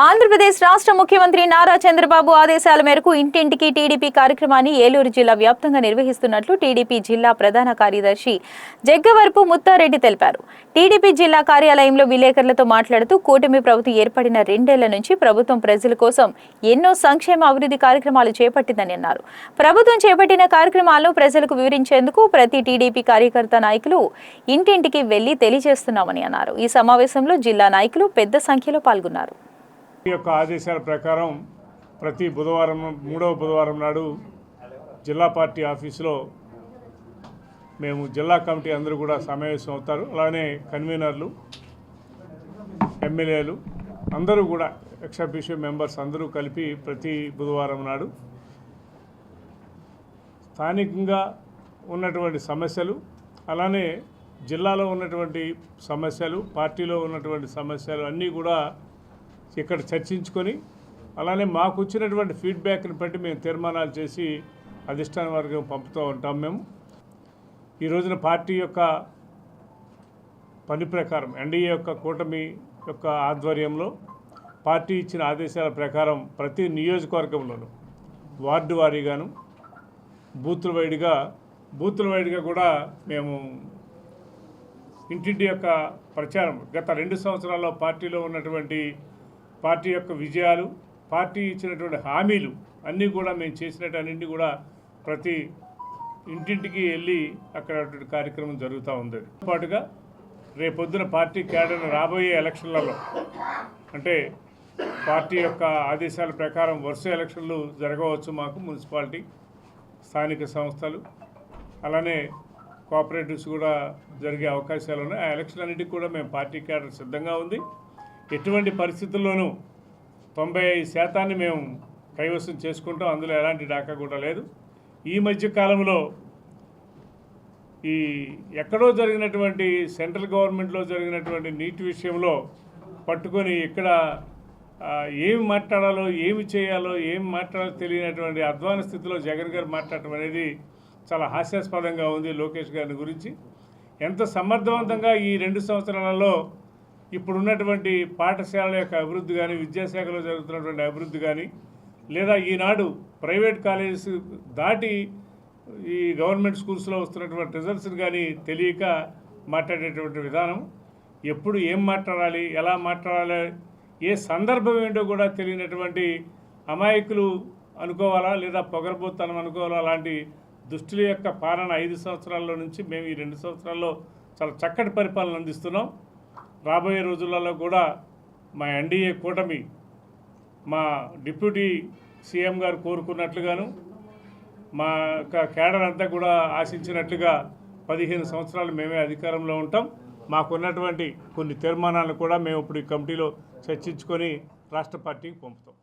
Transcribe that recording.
ఆంధ్రప్రదేశ్ రాష్ట్ర ముఖ్యమంత్రి నారా చంద్రబాబు ఆదేశాల మేరకు ఇంటింటికి టీడీపీ కార్యక్రమాన్ని ఏలూరు జిల్లా వ్యాప్తంగా నిర్వహిస్తున్నట్లు టీడీపీ జిల్లా ప్రధాన కార్యదర్శి జగ్గవరపు ముత్తారెడ్డి తెలిపారు. టీడీపీ జిల్లా కార్యాలయంలో విలేకరులతో మాట్లాడుతూ కూటమి ప్రభుత్వం ఏర్పడిన 2 ఏళ్ల నుంచి ప్రభుత్వం ప్రజల కోసం ఎన్నో సంక్షేమ అభివృద్ధి కార్యక్రమాలు చేపట్టిందని అన్నారు. ప్రభుత్వం చేపట్టిన కార్యక్రమాలను ప్రజలకు వివరించేందుకు ప్రతి టీడీపీ కార్యకర్త నాయకులు ఇంటింటికి వెళ్లి తెలియజేస్తున్నామని అన్నారు. ఈ సమావేశంలో జిల్లా నాయకులు పెద్ద సంఖ్యలో పాల్గొన్నారు. యొక్క ఆదేశాల ప్రకారం ప్రతి బుధవారం 3వ బుధవారం నాడు జిల్లా పార్టీ ఆఫీసులో మేము జిల్లా కమిటీ అందరూ కూడా సమావేశం అవుతారు. అలానే కన్వీనర్లు, ఎమ్మెల్యేలు అందరూ కూడా ఎక్స్ అఫీషియో మెంబర్స్ అందరూ కలిపి ప్రతి బుధవారం నాడు స్థానికంగా ఉన్నటువంటి సమస్యలు, అలానే జిల్లాలో ఉన్నటువంటి సమస్యలు, పార్టీలో ఉన్నటువంటి సమస్యలు అన్నీ కూడా ఇక్కడ చర్చించుకొని, అలానే మాకు వచ్చినటువంటి ఫీడ్బ్యాక్ని బట్టి మేము తీర్మానాలు చేసి అధిష్టాన వర్గం పంపుతూ ఉంటాం. మేము ఈ రోజున పార్టీ యొక్క పని ప్రకారం ఎన్డీఏ యొక్క కూటమి యొక్క ఆధ్వర్యంలో పార్టీ ఇచ్చిన ఆదేశాల ప్రకారం ప్రతి నియోజకవర్గంలోనూ వార్డు వారీగాను బూతుల వైడ్గా కూడా మేము ఇంటింటి యొక్క ప్రచారం గత 2 సంవత్సరాల్లో పార్టీలో ఉన్నటువంటి పార్టీ యొక్క విజయాలు, పార్టీ ఇచ్చినటువంటి హామీలు అన్నీ కూడా మేము చేసినట్టు కూడా ప్రతి ఇంటింటికి వెళ్ళి అక్కడ కార్యక్రమం జరుగుతూ ఉంది. పాటుగా రేపొద్దున పార్టీ క్యాడర్ను రాబోయే ఎలక్షన్లలో, అంటే పార్టీ యొక్క ఆదేశాల ప్రకారం వరుస ఎలక్షన్లు జరగవచ్చు. మాకు మున్సిపాలిటీ, స్థానిక సంస్థలు, అలానే కోఆపరేటివ్స్ కూడా జరిగే అవకాశాలు ఉన్నాయి. ఆ ఎలక్షన్ అన్నింటికి కూడా మేము పార్టీ క్యాడర్ సిద్ధంగా ఉంది. ఎటువంటి పరిస్థితుల్లోనూ 95% మేము కైవసం చేసుకుంటాం. అందులో ఎలాంటి డాకా కూడా లేదు. ఈ మధ్య కాలంలో ఈ ఎక్కడో జరిగినటువంటి సెంట్రల్ గవర్నమెంట్లో జరిగినటువంటి నీటి విషయంలో పట్టుకొని ఇక్కడ ఏమి మాట్లాడాలో, ఏమి చేయాలో, ఏమి మాట్లాడాలో తెలియనటువంటి అధ్వాన స్థితిలో జగన్ గారు మాట్లాడటం అనేది చాలా హాస్యాస్పదంగా ఉంది. లోకేష్ గారిని గురించి ఎంత సమర్థవంతంగా ఈ 2 సంవత్సరాలలో ఇప్పుడున్నటువంటి పాఠశాలల యొక్క అభివృద్ధి కానీ, విద్యాశాఖలో జరుగుతున్నటువంటి అభివృద్ధి కానీ, లేదా ఈనాడు ప్రైవేట్ కాలేజెస్ దాటి ఈ గవర్నమెంట్ స్కూల్స్లో వస్తున్నటువంటి రిజల్ట్స్ని కానీ తెలియక మాట్లాడేటువంటి విధానం, ఎప్పుడు ఏం మాట్లాడాలి, ఎలా మాట్లాడాలి, ఏ సందర్భం ఏంటో కూడా తెలియనటువంటి అమాయకులు అనుకోవాలా లేదా పొగరబోత్తనం అనుకోవాలా, అలాంటి దుష్టుల యొక్క పాలన 5 సంవత్సరాల్లో నుంచి మేము ఈ 2 సంవత్సరాల్లో చాలా చక్కటి పరిపాలన అందిస్తున్నాం. రాబోయే రోజులలో కూడా మా ఎన్డీఏ కూటమి మా డిప్యూటీ సీఎం గారు కోరుకున్నట్లుగాను, మా కేడర్ అంతా కూడా ఆశించినట్లుగా 15 సంవత్సరాలు మేమే అధికారంలో ఉంటాం. మాకున్నటువంటి కొన్ని తీర్మానాలను కూడా మేము ఇప్పుడు ఈ కమిటీలో చర్చించుకొని రాష్ట్ర పార్టీకి పంపుతాం.